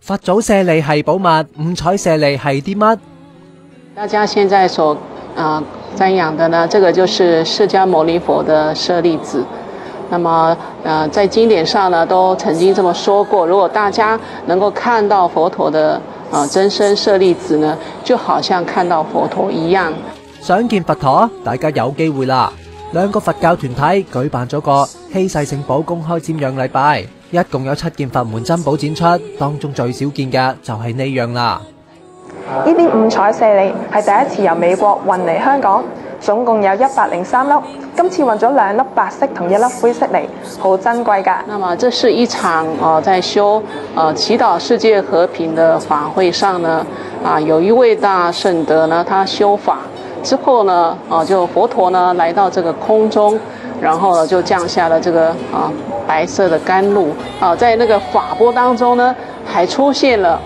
佛祖舍利係寶物，五彩舍利係啲乜？大家現在所瞻仰的呢，這個就是釋迦牟尼佛的舍利子。那麼在經典上呢，都曾經這麼說過，如果大家能夠看到佛陀的真身舍利子呢，就好像看到佛陀一樣。想見佛陀，大家有機會啦！兩個佛教團體舉辦咗個稀世聖寶公開瞻仰禮拜，一共有7件佛門珍寶展出，當中最少見嘅就係呢樣啦。呢啲五彩舍利係第一次由美國運嚟香港，總共有103粒，今次運咗2粒白色同1粒灰色嚟，好珍貴㗎。那麼這是一場在修祈禱世界和平的法會上呢，有一位大聖德呢，他修法之後呢，就佛陀呢來到這個空中，然後呢就降下了這個白色的甘露，在那個法波當中呢，還出現了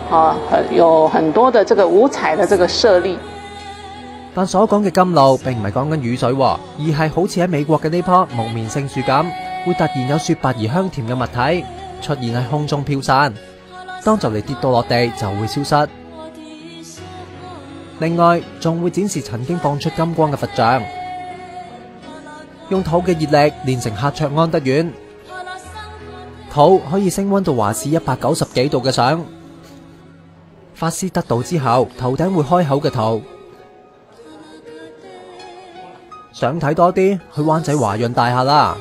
有很多的這個五彩的這個舍利。但所講嘅甘露並唔係講緊雨水，而係好似喺美國嘅呢棵木棉聖樹咁，會突然有雪白而香甜嘅物體出現喺空中飄散，當就嚟跌到落地就會消失。另外，仲會展示曾經放出金光嘅佛像，用土嘅熱力煉成喀卓安德丸，土可以升溫到華氏190幾度嘅相。法師得道之後，頭頂會開口嘅圖。想睇多啲，去灣仔華潤大廈啦。